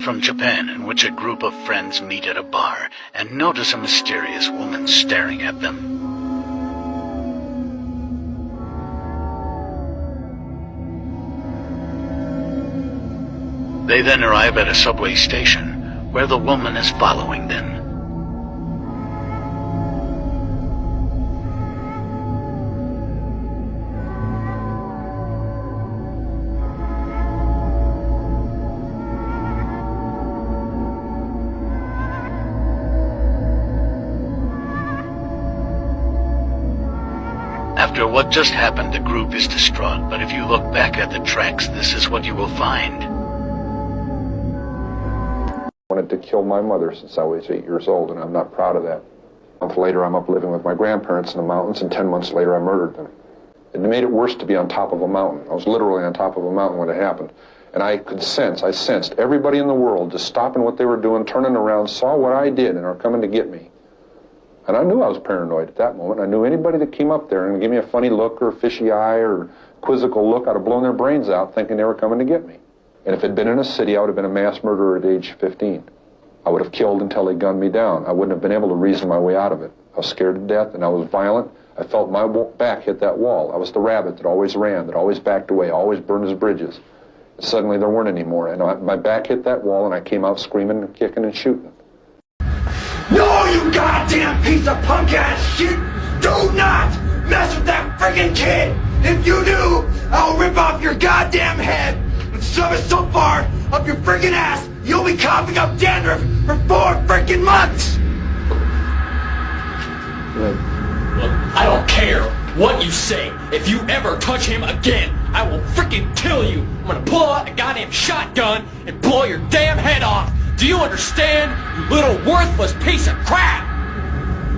From Japan, in which a group of friends meet at a bar and notice a mysterious woman staring at them. They then arrive at a subway station where the woman is following them. After what just happened, the group is distraught, but if you look back at the tracks, this is what you will find. I wanted to kill my mother since I was 8 years old, and I'm not proud of that. A month later, I'm up living with my grandparents in the mountains, and 10 months later, I murdered them. It made it worse to be on top of a mountain. I was literally on top of a mountain when it happened. And I sensed everybody in the world just stopping what they were doing, turning around, saw what I did, and are coming to get me. And I knew I was paranoid at that moment. I knew anybody that came up there and gave me a funny look or a fishy eye or quizzical look, I'd have blown their brains out thinking they were coming to get me. And if it had been in a city, I would have been a mass murderer at age 15. I would have killed until they gunned me down. I wouldn't have been able to reason my way out of it. I was scared to death, and I was violent. I felt my back hit that wall. I was the rabbit that always ran, that always backed away, always burned his bridges. And suddenly there weren't any more, and my back hit that wall, and I came out screaming and kicking and shooting. No, you goddamn piece of punk-ass shit! Do not mess with that friggin' kid! If you do, I'll rip off your goddamn head and shove it so far up your friggin' ass, you'll be coughing up dandruff for 4 friggin' months! Look, I don't care what you say. If you ever touch him again, I will freaking kill you. I'm gonna pull out a goddamn shotgun and blow your damn head off. Do you understand, you little worthless piece of crap?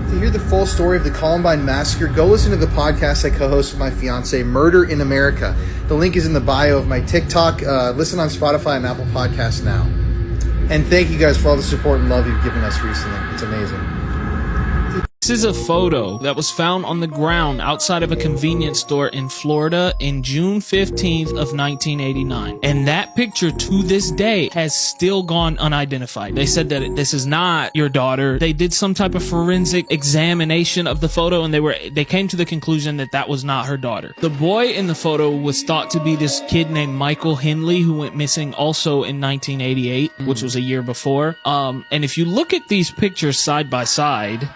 To hear the full story of the Columbine Massacre, go listen to the podcast I co-host with my fiance, Murder in America. The link is in the bio of my TikTok. Listen on Spotify and Apple Podcasts now. And thank you guys for all the support and love you've given us recently. It's amazing. This is a photo that was found on the ground outside of a convenience store in Florida in June 15th of 1989. And that picture to this day has still gone unidentified. They said that this is not your daughter. They did some type of forensic examination of the photo and they came to the conclusion that that was not her daughter. The boy in the photo was thought to be this kid named Michael Henley who went missing also in 1988, which was a year before. And if you look at these pictures side by side,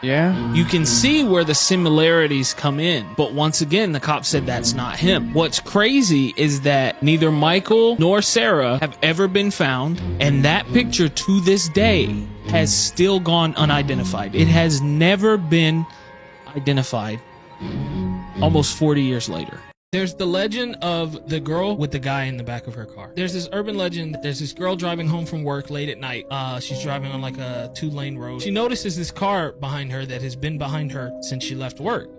you can see where the similarities come in. But once again, the cop said that's not him. What's crazy is that neither Michael nor Sarah have ever been found, and that picture to this day has still gone unidentified. It has never been identified almost 40 years later. There's the legend of the girl with the guy in the back of her car. There's this urban legend that there's this girl driving home from work late at night. She's driving on like a 2-lane road. She notices this car behind her that has been behind her since she left work.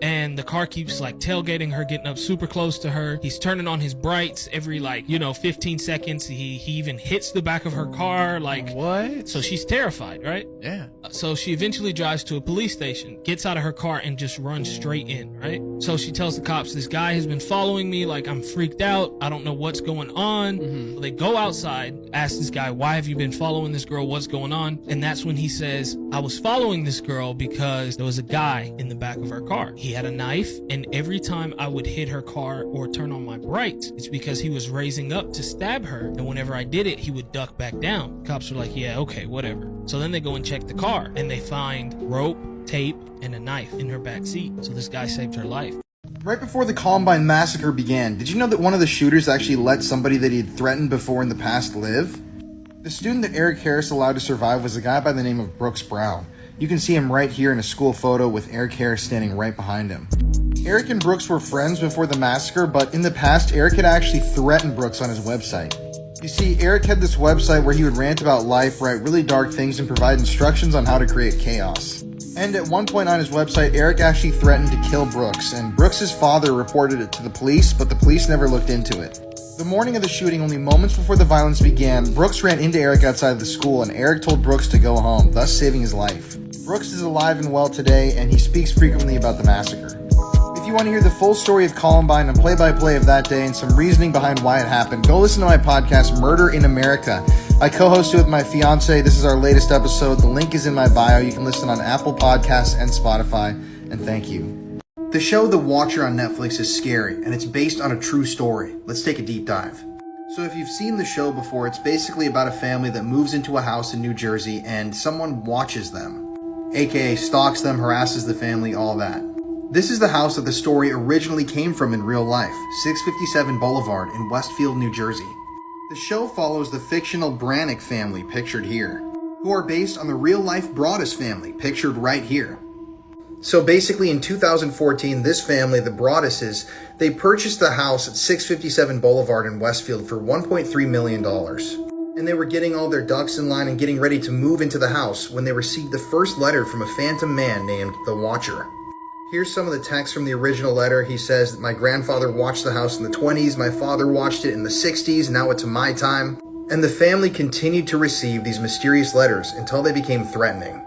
And the car keeps like tailgating her, getting up super close to her. He's turning on his brights every 15 seconds. He even hits the back of her car. Like, what? So she's terrified, right? Yeah. So she eventually drives to a police station, gets out of her car and just runs straight in, right? So she tells the cops, this guy has been following me, like I'm freaked out, I don't know what's going on. So they go outside, ask this guy, why have you been following this girl, what's going on? And that's when he says, I was following this girl because there was a guy in the back of her car. He had a knife, and every time I would hit her car or turn on my brights, it's because he was raising up to stab her, and whenever I did it, he would duck back down. Cops were like, yeah, okay, whatever. So then they go and check the car, and they find rope, tape, and a knife in her back seat. So this guy saved her life. Right before the Columbine Massacre began, did you know that one of the shooters actually let somebody that he had threatened before in the past live? The student that Eric Harris allowed to survive was a guy by the name of Brooks Brown. You can see him right here in a school photo with Eric Harris standing right behind him. Eric and Brooks were friends before the massacre, but in the past, Eric had actually threatened Brooks on his website. You see, Eric had this website where he would rant about life, write really dark things, and provide instructions on how to create chaos. And at one point on his website, Eric actually threatened to kill Brooks, and Brooks' father reported it to the police, but the police never looked into it. The morning of the shooting, only moments before the violence began, Brooks ran into Eric outside of the school, and Eric told Brooks to go home, thus saving his life. Brooks is alive and well today, and he speaks frequently about the massacre. If you want to hear the full story of Columbine and play-by-play of that day and some reasoning behind why it happened, go listen to my podcast, Murder in America. I co-host it with my fiance. This is our latest episode. The link is in my bio. You can listen on Apple Podcasts and Spotify. And thank you. The show The Watcher on Netflix is scary, and it's based on a true story. Let's take a deep dive. So if you've seen the show before, it's basically about a family that moves into a house in New Jersey and someone watches them, aka stalks them, harasses the family, all that. This is the house that the story originally came from in real life, 657 Boulevard in Westfield, New Jersey. The show follows the fictional Brannick family, pictured here, who are based on the real-life Broaddus family, pictured right here. So basically in 2014, this family, the Broadduses, they purchased the house at 657 Boulevard in Westfield for $1.3 million. And they were getting all their ducks in line and getting ready to move into the house when they received the first letter from a phantom man named The Watcher. Here's some of the text from the original letter. He says that my grandfather watched the house in the 20s, my father watched it in the 60s, now it's my time. And the family continued to receive these mysterious letters until they became threatening.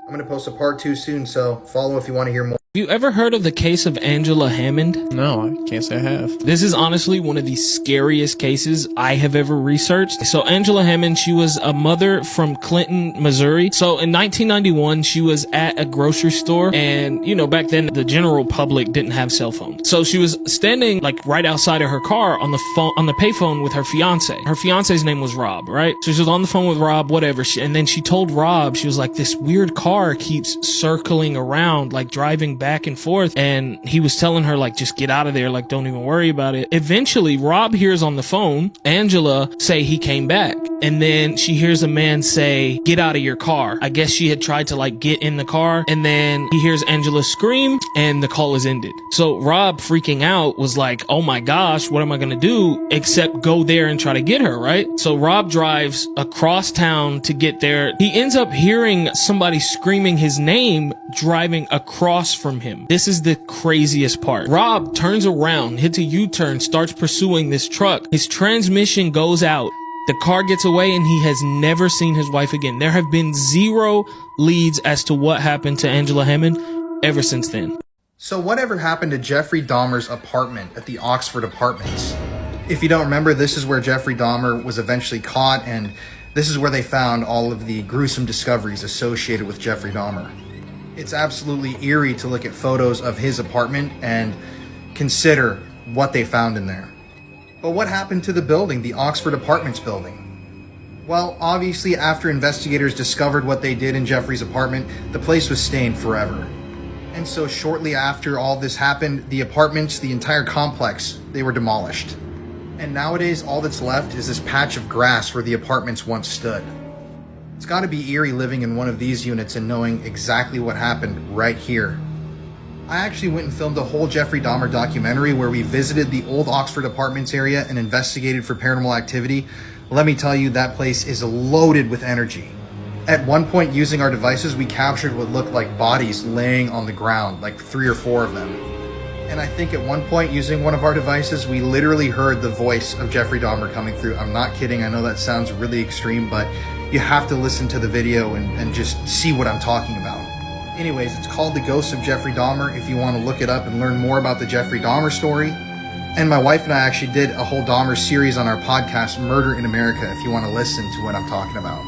I'm going to post a part 2 soon, so follow if you want to hear more. Have you ever heard of the case of Angela Hammond? No, I can't say I have. This is honestly one of the scariest cases I have ever researched. So Angela Hammond, she was a mother from Clinton, Missouri. So in 1991, she was at a grocery store, and you know, back then the general public didn't have cell phones. So she was standing like right outside of her car on the phone, on the payphone with her fiance. Her fiance's name was Rob, right? So she was on the phone with Rob, whatever. And then she told Rob, she was like, this weird car keeps circling around, like driving back and forth, and he was telling her like, just get out of there, like don't even worry about it. Eventually Rob hears on the phone Angela say he came back, and then she hears a man say, get out of your car. I guess she had tried to like get in the car, and then he hears Angela scream and the call is ended. So Rob, freaking out, was like, oh my gosh, what am I gonna do except go there and try to get her, right? So Rob drives across town to get there. He ends up hearing somebody screaming his name driving across from him. This is the craziest part. Rob turns around, hits a U-turn, starts pursuing this truck. His transmission goes out. The car gets away, and he has never seen his wife again. There have been zero leads as to what happened to Angela Hammond ever since then. So whatever happened to Jeffrey Dahmer's apartment at the Oxford Apartments? If you don't remember, this is where Jeffrey Dahmer was eventually caught, and this is where they found all of the gruesome discoveries associated with Jeffrey Dahmer. It's absolutely eerie to look at photos of his apartment and consider what they found in there. But what happened to the building, the Oxford Apartments building? Well, obviously after investigators discovered what they did in Jeffrey's apartment, the place was stained forever. And so shortly after all this happened, the apartments, the entire complex, they were demolished. And nowadays all that's left is this patch of grass where the apartments once stood. It's got to be eerie living in one of these units and knowing exactly what happened right here. I actually went and filmed a whole Jeffrey Dahmer documentary where we visited the old Oxford Apartments area and investigated for paranormal activity. Let me tell you, that place is loaded with energy. At one point, using our devices, we captured what looked like bodies laying on the ground, like 3 or 4 of them. And I think at one point, using one of our devices, we literally heard the voice of Jeffrey Dahmer coming through. I'm not kidding. I know that sounds really extreme, but you have to listen to the video and just see what I'm talking about. Anyways, it's called The Ghost of Jeffrey Dahmer if you want to look it up and learn more about the Jeffrey Dahmer story. And my wife and I actually did a whole Dahmer series on our podcast, Murder in America, if you want to listen to what I'm talking about.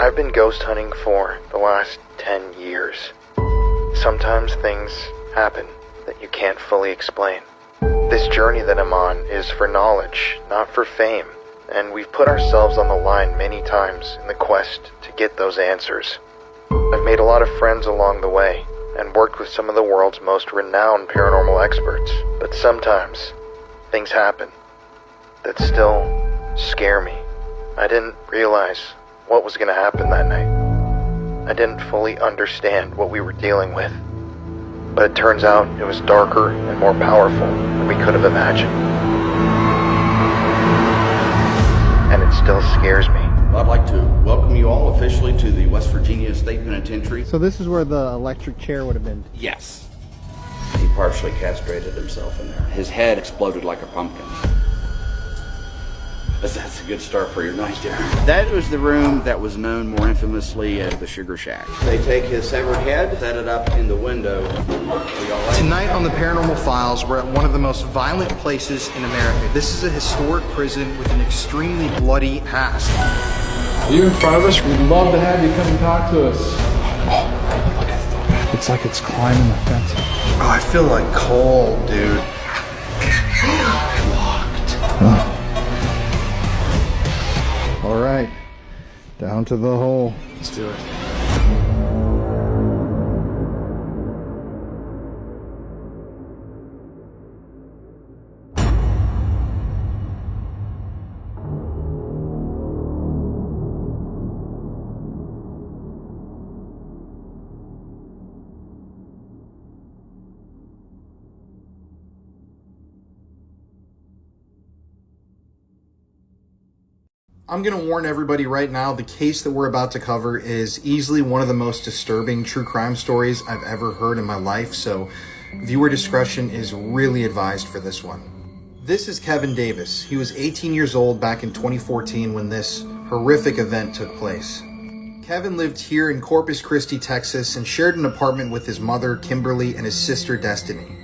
I've been ghost hunting for the last 10 years. Sometimes things happen that you can't fully explain. This journey that I'm on is for knowledge, not for fame, and we've put ourselves on the line many times in the quest to get those answers. I've made a lot of friends along the way, and worked with some of the world's most renowned paranormal experts, but sometimes things happen that still scare me. I didn't realize what was going to happen that night. I didn't fully understand what we were dealing with, but it turns out it was darker and more powerful than we could have imagined. And it still scares me. I'd like to welcome you all officially to the West Virginia State Penitentiary. So this is where the electric chair would have been? Yes. He partially castrated himself in there. His head exploded like a pumpkin. That's a good start for your night there. That was the room that was known more infamously as the Sugar Shack. They take his severed head, set it up in the window. Tonight on the Paranormal Files, we're at one of the most violent places in America. This is a historic prison with an extremely bloody past. Are you in front of us? We'd love to have you come and talk to us. It's like it's climbing the fence. Oh, I feel like cold, dude. Locked. All right, down to the hole. Let's do it. I'm going to warn everybody right now, the case that we're about to cover is easily one of the most disturbing true crime stories I've ever heard in my life, so viewer discretion is really advised for this one. This is Kevin Davis. He was 18 years old back in 2014 when this horrific event took place. Kevin lived here in Corpus Christi, Texas, and shared an apartment with his mother, Kimberly, and his sister, Destiny.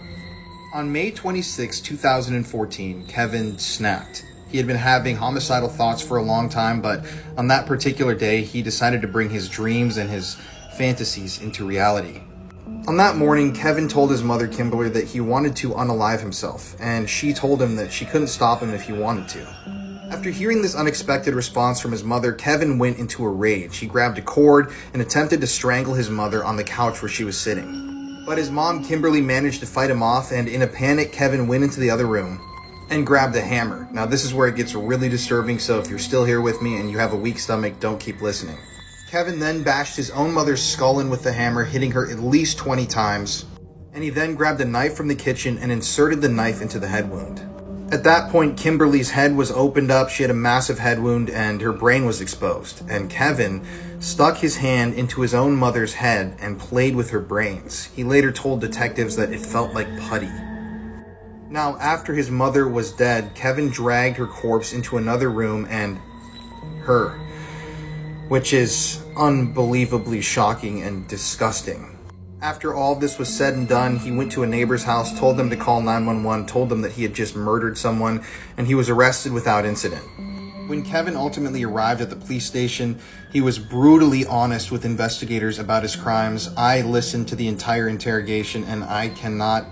On May 26, 2014, Kevin snapped. He had been having homicidal thoughts for a long time, but on that particular day, he decided to bring his dreams and his fantasies into reality. On that morning, Kevin told his mother, Kimberly, that he wanted to unalive himself, and she told him that she couldn't stop him if he wanted to. After hearing this unexpected response from his mother, Kevin went into a rage. He grabbed a cord and attempted to strangle his mother on the couch where she was sitting. But his mom, Kimberly, managed to fight him off, and in a panic, Kevin went into the other room and grabbed a hammer. Now this is where it gets really disturbing, so if you're still here with me and you have a weak stomach, don't keep listening. Kevin then bashed his own mother's skull in with the hammer, hitting her at least 20 times. And he then grabbed a knife from the kitchen and inserted the knife into the head wound. At that point, Kimberly's head was opened up, she had a massive head wound, and her brain was exposed. And Kevin stuck his hand into his own mother's head and played with her brains. He later told detectives that it felt like putty. Now, after his mother was dead, Kevin dragged her corpse into another room and her, which is unbelievably shocking and disgusting. After all this was said and done, he went to a neighbor's house, told them to call 911, told them that he had just murdered someone, and he was arrested without incident. When Kevin ultimately arrived at the police station, he was brutally honest with investigators about his crimes. I listened to the entire interrogation, and I cannot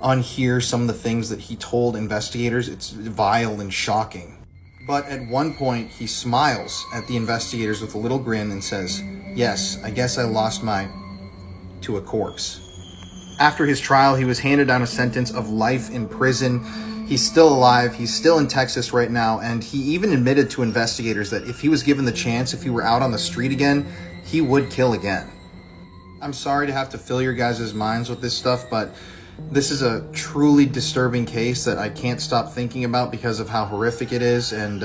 unhear some of the things that he told investigators. It's vile and shocking. But at one point, he smiles at the investigators with a little grin and says, "Yes, I guess I lost my to a corpse." After his trial, he was handed down a sentence of life in prison. He's still alive, he's still in Texas right now, and he even admitted to investigators that if he was given the chance, if he were out on the street again, he would kill again. I'm sorry to have to fill your guys' minds with this stuff, but this is a truly disturbing case that I can't stop thinking about because of how horrific it is, and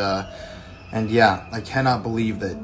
yeah, I cannot believe that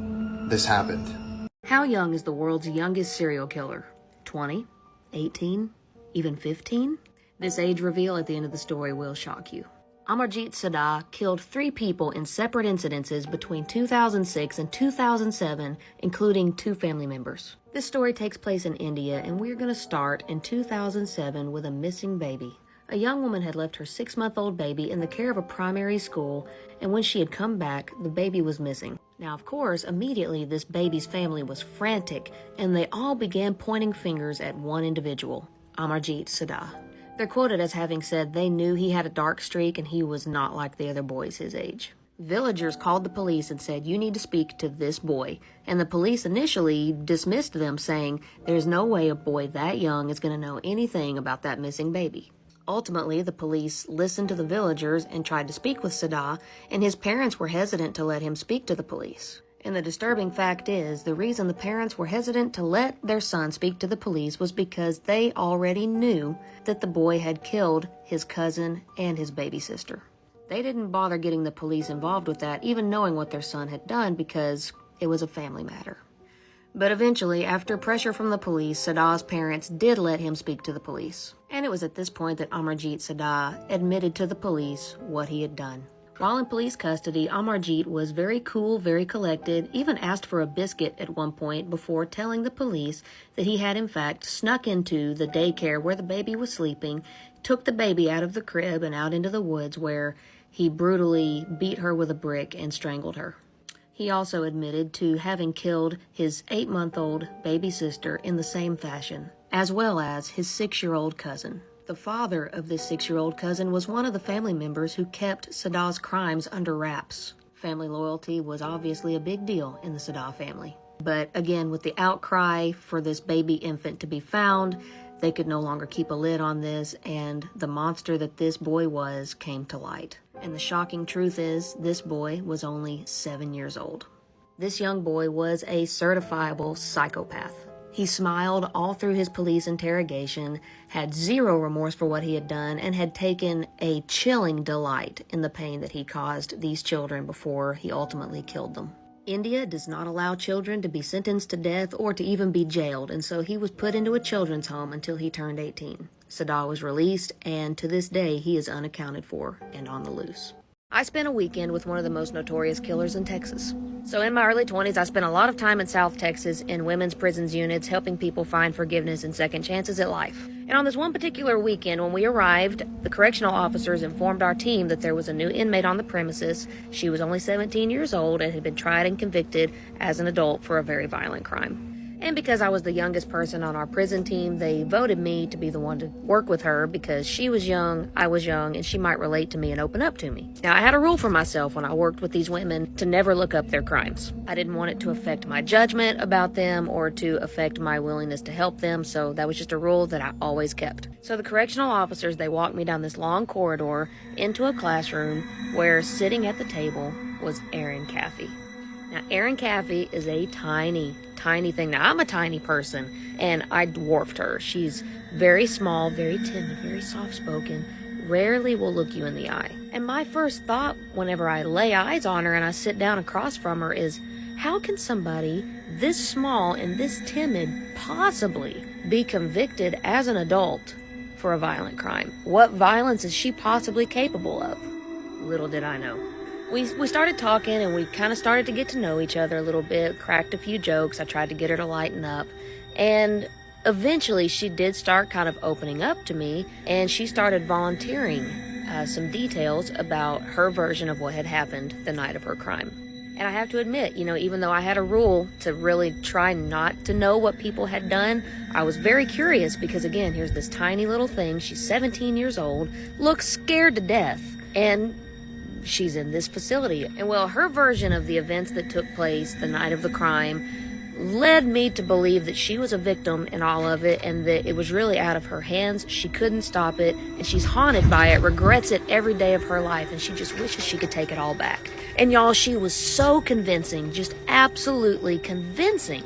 this happened. How young is the world's youngest serial killer? 20? 18? Even 15? This age reveal at the end of the story will shock you. Amarjeet Sada killed 3 people in separate incidences between 2006 and 2007, including 2 family members. This story takes place in India, and we're going to start in 2007 with a missing baby. A young woman had left her 6-month-old baby in the care of a primary school, and when she had come back, the baby was missing. Now, of course, immediately this baby's family was frantic, and they all began pointing fingers at one individual, Amarjeet Sada. They're quoted as having said they knew he had a dark streak and he was not like the other boys his age. Villagers called the police and said, "You need to speak to this boy." And the police initially dismissed them, saying, "There's no way a boy that young is going to know anything about that missing baby." Ultimately, the police listened to the villagers and tried to speak with Sada, and his parents were hesitant to let him speak to the police. And the disturbing fact is, the reason the parents were hesitant to let their son speak to the police was because they already knew that the boy had killed his cousin and his baby sister. They didn't bother getting the police involved with that, even knowing what their son had done, because it was a family matter. But eventually, after pressure from the police, Sada's parents did let him speak to the police. And it was at this point that Amarjeet Sada admitted to the police what he had done. While in police custody, Amarjeet was very cool, very collected, even asked for a biscuit at one point before telling the police that he had in fact snuck into the daycare where the baby was sleeping, took the baby out of the crib and out into the woods where he brutally beat her with a brick and strangled her. He also admitted to having killed his 8-month-old baby sister in the same fashion, as well as his 6-year-old cousin. The father of this 6-year-old cousin was one of the family members who kept Sada's crimes under wraps. Family loyalty was obviously a big deal in the Sada family. But again, with the outcry for this baby infant to be found, they could no longer keep a lid on this, and the monster that this boy was came to light. And the shocking truth is, this boy was only 7 years old. This young boy was a certifiable psychopath. He smiled all through his police interrogation, had zero remorse for what he had done, and had taken a chilling delight in the pain that he caused these children before he ultimately killed them. India does not allow children to be sentenced to death or to even be jailed, and so he was put into a children's home until he turned 18. Sada was released, and to this day, he is unaccounted for and on the loose. I spent a weekend with one of the most notorious killers in Texas. So in my early 20s, I spent a lot of time in South Texas in women's prisons units, helping people find forgiveness and second chances at life. And on this one particular weekend, when we arrived, the correctional officers informed our team that there was a new inmate on the premises. She was only 17 years old and had been tried and convicted as an adult for a very violent crime. And because I was the youngest person on our prison team, they voted me to be the one to work with her because she was young, I was young, and she might relate to me and open up to me. Now, I had a rule for myself when I worked with these women to never look up their crimes. I didn't want it to affect my judgment about them or to affect my willingness to help them, so that was just a rule that I always kept. So the correctional officers, they walked me down this long corridor into a classroom where sitting at the table was Erin Caffey. Now, Erin Caffey is a tiny thing. Now, I'm a tiny person, and I dwarfed her. She's very small, very timid, very soft-spoken, rarely will look you in the eye. And my first thought whenever I lay eyes on her and I sit down across from her is, how can somebody this small and this timid possibly be convicted as an adult for a violent crime? What violence is she possibly capable of? Little did I know. We started talking, and we kind of started to get to know each other a little bit, cracked a few jokes. I tried to get her to lighten up. And eventually she did start kind of opening up to me, and she started volunteering some details about her version of what had happened the night of her crime. And I have to admit, even though I had a rule to really try not to know what people had done, I was very curious because, again, here's this tiny little thing. She's 17 years old, looks scared to death, and she's in this facility. And well, her version of the events that took place the night of the crime led me to believe that she was a victim in all of it and that it was really out of her hands. She couldn't stop it, and she's haunted by it, regrets it every day of her life, and she just wishes she could take it all back. And y'all, she was so convincing, just absolutely convincing,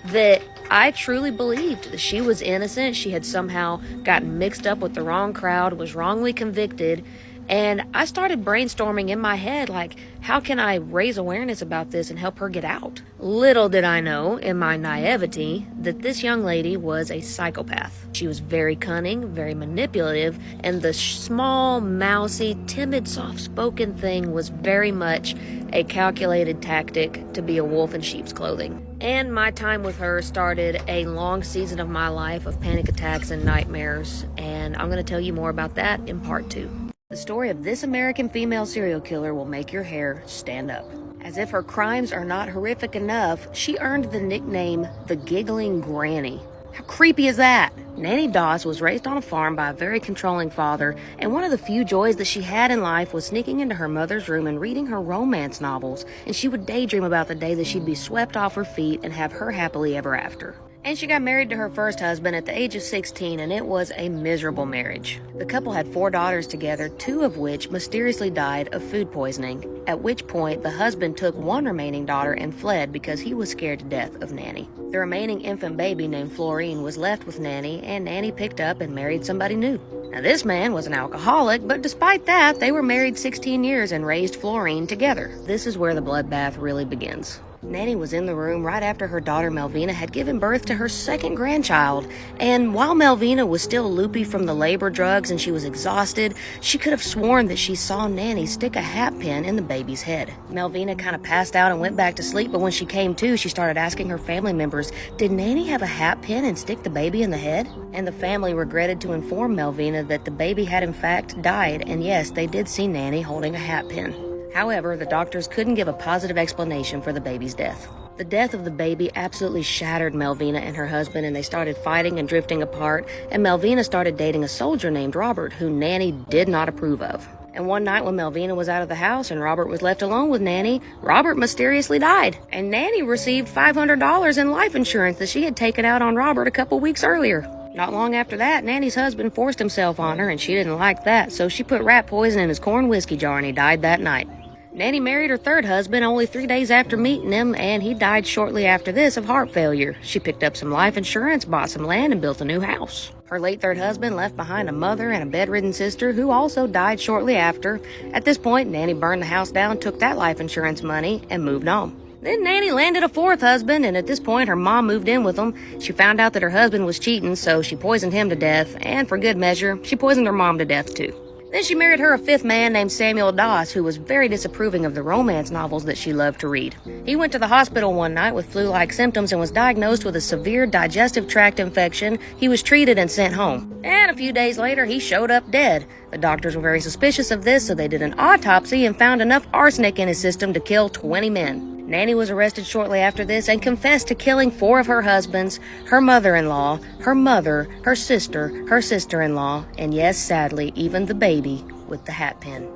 that I truly believed that she was innocent. She had somehow gotten mixed up with the wrong crowd, was wrongly convicted. And I started brainstorming in my head, like, how can I raise awareness about this and help her get out? Little did I know, in my naivety, that this young lady was a psychopath. She was very cunning, very manipulative, and the small, mousy, timid, soft-spoken thing was very much a calculated tactic to be a wolf in sheep's clothing. And my time with her started a long season of my life of panic attacks and nightmares, and I'm going to tell you more about that in part 2. The story of this American female serial killer will make your hair stand up. As if her crimes are not horrific enough, she earned the nickname the Giggling Granny. How creepy is that? Nanny Doss was raised on a farm by a very controlling father, and one of the few joys that she had in life was sneaking into her mother's room and reading her romance novels, and she would daydream about the day that she'd be swept off her feet and have her happily ever after. And she got married to her first husband at the age of 16, and it was a miserable marriage. The couple had 4 daughters together, 2 of which mysteriously died of food poisoning, at which point the husband took one remaining daughter and fled because he was scared to death of Nanny. The remaining infant baby named Florine was left with Nanny, and Nanny picked up and married somebody new. Now this man was an alcoholic, but despite that, they were married 16 years and raised Florine together. This is where the bloodbath really begins. Nanny was in the room right after her daughter Melvina had given birth to her second grandchild, and while Melvina was still loopy from the labor drugs and she was exhausted, she could have sworn that she saw Nanny stick a hat pin in the baby's head. Melvina kind of passed out and went back to sleep, but when she came to, she started asking her family members, did Nanny have a hat pin and stick the baby in the head? And the family regretted to inform Melvina that the baby had in fact died, and yes, they did see Nanny holding a hat pin. However, the doctors couldn't give a positive explanation for the baby's death. The death of the baby absolutely shattered Melvina and her husband, and they started fighting and drifting apart, and Melvina started dating a soldier named Robert, who Nanny did not approve of. And one night when Melvina was out of the house and Robert was left alone with Nanny, Robert mysteriously died, and Nanny received $500 in life insurance that she had taken out on Robert a couple weeks earlier. Not long after that, Nanny's husband forced himself on her, and she didn't like that, so she put rat poison in his corn whiskey jar, and he died that night. Nanny married her third husband only 3 days after meeting him, and he died shortly after this of heart failure. She picked up some life insurance, bought some land, and built a new house. Her late third husband left behind a mother and a bedridden sister who also died shortly after. At this point, Nanny burned the house down, took that life insurance money, and moved on. Then Nanny landed a fourth husband, and at this point her mom moved in with him. She found out that her husband was cheating, so she poisoned him to death, and for good measure, she poisoned her mom to death too. Then she married her a fifth man named Samuel Doss, who was very disapproving of the romance novels that she loved to read. He went to the hospital one night with flu-like symptoms and was diagnosed with a severe digestive tract infection. He was treated and sent home. And a few days later, he showed up dead. The doctors were very suspicious of this, so they did an autopsy and found enough arsenic in his system to kill 20 men. Nanny was arrested shortly after this and confessed to killing 4 of her husbands, her mother-in-law, her mother, her sister-in-law, and yes, sadly, even the baby with the hat pin.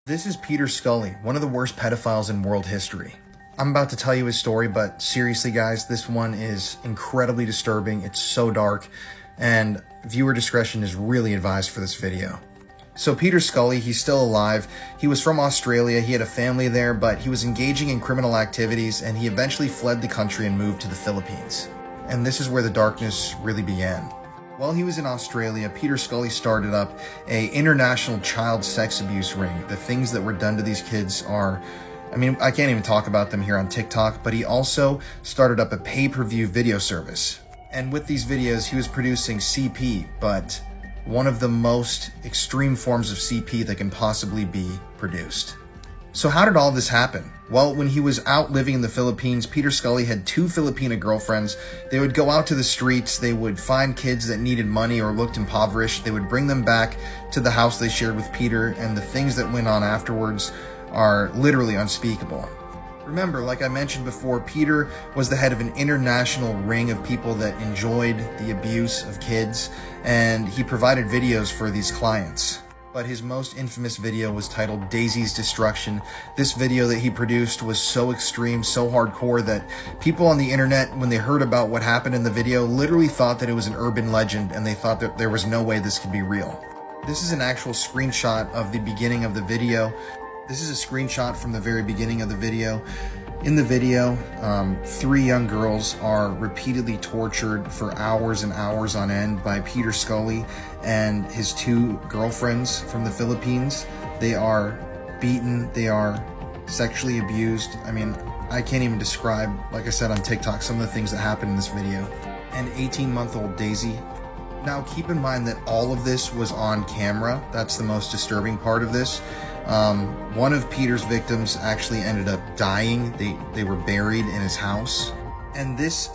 This is Peter Scully, one of the worst pedophiles in world history. I'm about to tell you his story, but seriously guys, this one is incredibly disturbing. It's so dark, and viewer discretion is really advised for this video. So Peter Scully, he's still alive. He was from Australia, he had a family there, but he was engaging in criminal activities, and he eventually fled the country and moved to the Philippines. And this is where the darkness really began. While he was in Australia, Peter Scully started up an international child sex abuse ring. The things that were done to these kids are, I can't even talk about them here on TikTok, but he also started up a pay-per-view video service. And with these videos, he was producing CP, but one of the most extreme forms of CP that can possibly be produced. So how did all this happen? Well, when he was out living in the Philippines, Peter Scully had 2 Filipina girlfriends. They would go out to the streets, they would find kids that needed money or looked impoverished, they would bring them back to the house they shared with Peter, and the things that went on afterwards are literally unspeakable. Remember, like I mentioned before, Peter was the head of an international ring of people that enjoyed the abuse of kids, and he provided videos for these clients. But his most infamous video was titled Daisy's Destruction. This video that he produced was so extreme, so hardcore that people on the internet, when they heard about what happened in the video, literally thought that it was an urban legend, and they thought that there was no way this could be real. This is an actual screenshot of the beginning of the video. This is a screenshot from the very beginning of the video. In the video, 3 young girls are repeatedly tortured for hours and hours on end by Peter Scully and his 2 girlfriends from the Philippines. They are beaten, they are sexually abused. I can't even describe, like I said on TikTok, some of the things that happened in this video. And 18-month-old Daisy. Now keep in mind that all of this was on camera. That's the most disturbing part of this. One of Peter's victims actually ended up dying. They were buried in his house. And this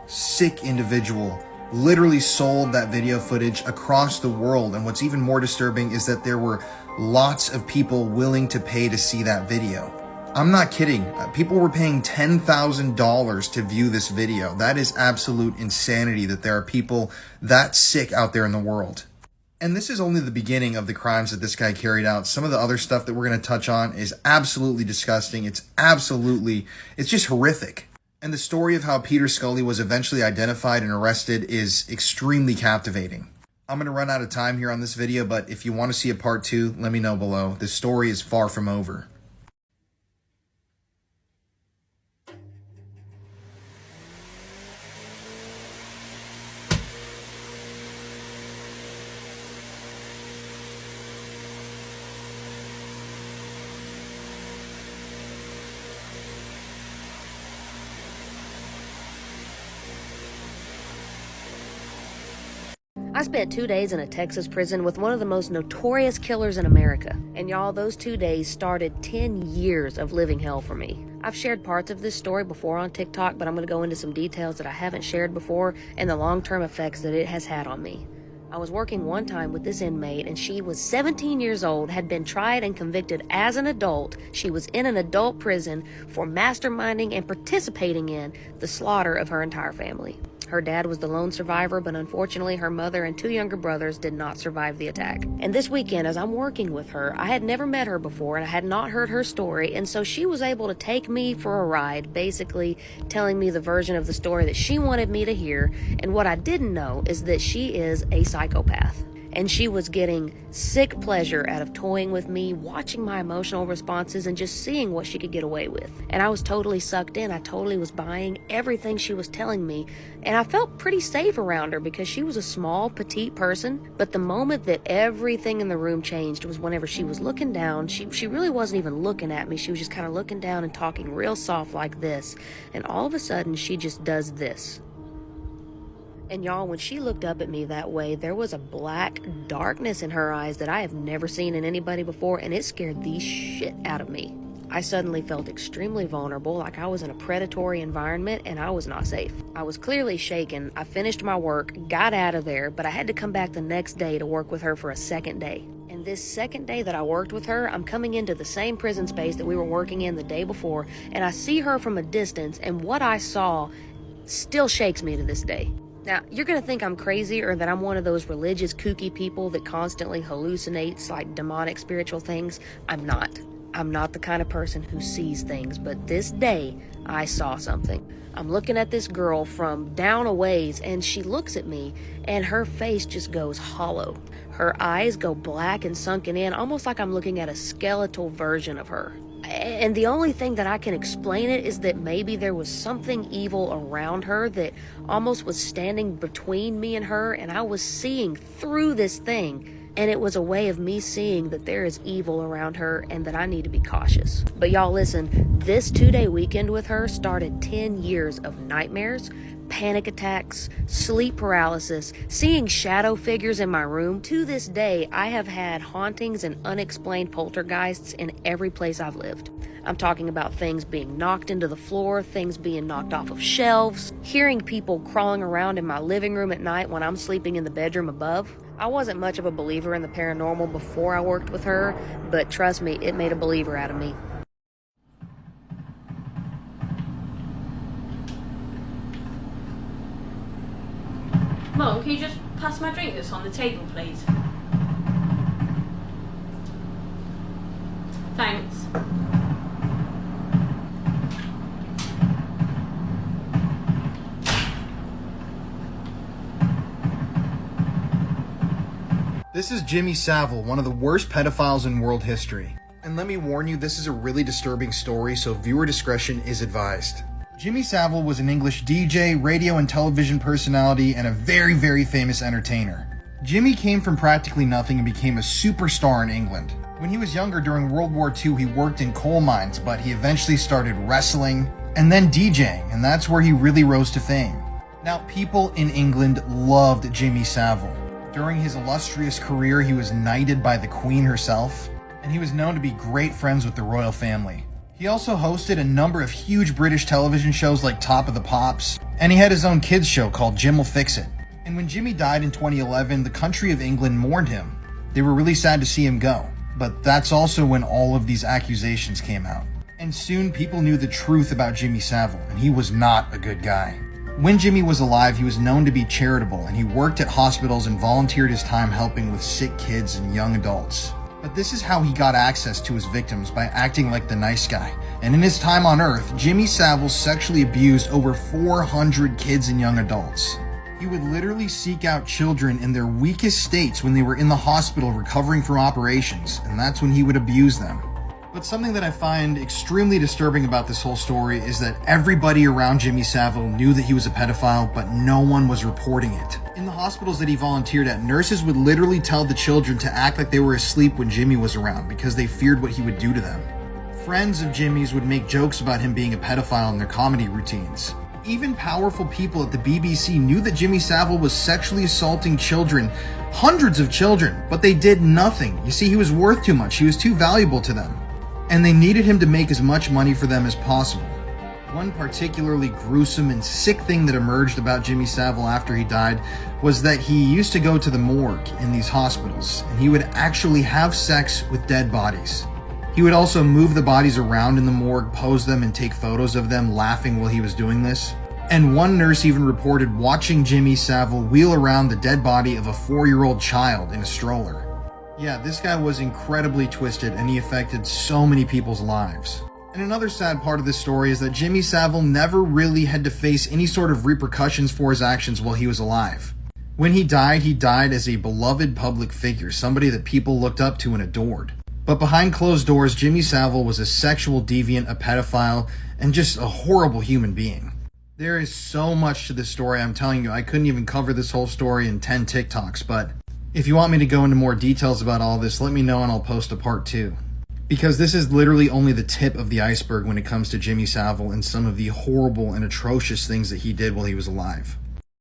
sick individual literally sold that video footage across the world. And what's even more disturbing is that there were lots of people willing to pay to see that video. I'm not kidding. People were paying $10,000 to view this video. That is absolute insanity that there are people that sick out there in the world. And this is only the beginning of the crimes that this guy carried out. Some of the other stuff that we're going to touch on is absolutely disgusting. It's just horrific. And the story of how Peter Scully was eventually identified and arrested is extremely captivating. I'm going to run out of time here on this video, but if you want to see a part 2, let me know below. This story is far from over. I spent 2 days in a Texas prison with one of the most notorious killers in America. And y'all, those 2 days started 10 years of living hell for me. I've shared parts of this story before on TikTok, but I'm going to go into some details that I haven't shared before and the long-term effects that it has had on me. I was working one time with this inmate, and she was 17 years old, had been tried and convicted as an adult. She was in an adult prison for masterminding and participating in the slaughter of her entire family. Her dad was the lone survivor, but unfortunately her mother and 2 younger brothers did not survive the attack. And this weekend, as I'm working with her, I had never met her before and I had not heard her story, and so she was able to take me for a ride, basically telling me the version of the story that she wanted me to hear. And what I didn't know is that she is a psychopath. And she was getting sick pleasure out of toying with me, watching my emotional responses, and just seeing what she could get away with. And I was totally sucked in. I totally was buying everything she was telling me. And I felt pretty safe around her because she was a small, petite person. But the moment that everything in the room changed was whenever she was looking down. She really wasn't even looking at me. She was just kind of looking down and talking real soft like this. And all of a sudden, she just does this. And y'all, when she looked up at me that way, there was a black darkness in her eyes that I have never seen in anybody before, and it scared the shit out of me. I suddenly felt extremely vulnerable, like I was in a predatory environment and I was not safe. I was clearly shaken. I finished my work, got out of there, but I had to come back the next day to work with her for a second day. And this second day that I worked with her, I'm coming into the same prison space that we were working in the day before, and I see her from a distance, and what I saw still shakes me to this day. Now, you're going to think I'm crazy or that I'm one of those religious kooky people that constantly hallucinates like demonic spiritual things. I'm not. I'm not the kind of person who sees things, but this day I saw something. I'm looking at this girl from down a ways, and she looks at me and her face just goes hollow. Her eyes go black and sunken in, almost like I'm looking at a skeletal version of her. And the only thing that I can explain it is that maybe there was something evil around her that almost was standing between me and her, and I was seeing through this thing. And it was a way of me seeing that there is evil around her and that I need to be cautious. But y'all listen, this 2-day weekend with her started 10 years of nightmares, panic attacks, sleep paralysis, seeing shadow figures in my room. To this day, I have had hauntings and unexplained poltergeists in every place I've lived. I'm talking about things being knocked into the floor, things being knocked off of shelves, hearing people crawling around in my living room at night when I'm sleeping in the bedroom above. I wasn't much of a believer in the paranormal before I worked with her, but trust me, it made a believer out of me. Mom, can you just pass my drink that's on the table, please? Thanks. This is Jimmy Savile, one of the worst pedophiles in world history. And let me warn you, this is a really disturbing story, so viewer discretion is advised. Jimmy Savile was an English DJ, radio and television personality, and a very, very famous entertainer. Jimmy came from practically nothing and became a superstar in England. When he was younger during World War II, he worked in coal mines, but he eventually started wrestling and then DJing, and that's where he really rose to fame. Now, people in England loved Jimmy Savile. During his illustrious career, he was knighted by the Queen herself. and he was known to be great friends with the royal family. He also hosted a number of huge British television shows like Top of the Pops, and he had his own kids show called Jim Will Fix It. And when Jimmy died in 2011, the country of England mourned him. They were really sad to see him go, but that's also when all of these accusations came out. And soon people knew the truth about Jimmy Savile, and he was not a good guy. When Jimmy was alive, he was known to be charitable, and he worked at hospitals and volunteered his time helping with sick kids and young adults. But this is how he got access to his victims, by acting like the nice guy. And in his time on Earth, Jimmy Savile sexually abused over 400 kids and young adults. He would literally seek out children in their weakest states when they were in the hospital recovering from operations, and that's when he would abuse them. But something that I find extremely disturbing about this whole story is that everybody around Jimmy Savile knew that he was a pedophile, but no one was reporting it. In the hospitals that he volunteered at, nurses would literally tell the children to act like they were asleep when Jimmy was around because they feared what he would do to them. Friends of Jimmy's would make jokes about him being a pedophile in their comedy routines. Even powerful people at the BBC knew that Jimmy Savile was sexually assaulting children, hundreds of children, but they did nothing. You see, he was worth too much. He was too valuable to them. And they needed him to make as much money for them as possible. One particularly gruesome and sick thing that emerged about Jimmy Savile after he died was that he used to go to the morgue in these hospitals, and he would actually have sex with dead bodies. He would also move the bodies around in the morgue, pose them, and take photos of them, laughing while he was doing this. And one nurse even reported watching Jimmy Savile wheel around the dead body of a 4-year-old child in a stroller. Yeah, this guy was incredibly twisted, and he affected so many people's lives. And another sad part of this story is that Jimmy Savile never really had to face any sort of repercussions for his actions while he was alive. When he died as a beloved public figure, somebody that people looked up to and adored. But behind closed doors, Jimmy Savile was a sexual deviant, a pedophile, and just a horrible human being. There is so much to this story, I'm telling you, I couldn't even cover this whole story in 10 TikToks, but if you want me to go into more details about all this, let me know and I'll post a part 2. Because this is literally only the tip of the iceberg when it comes to Jimmy Savile and some of the horrible and atrocious things that he did while he was alive.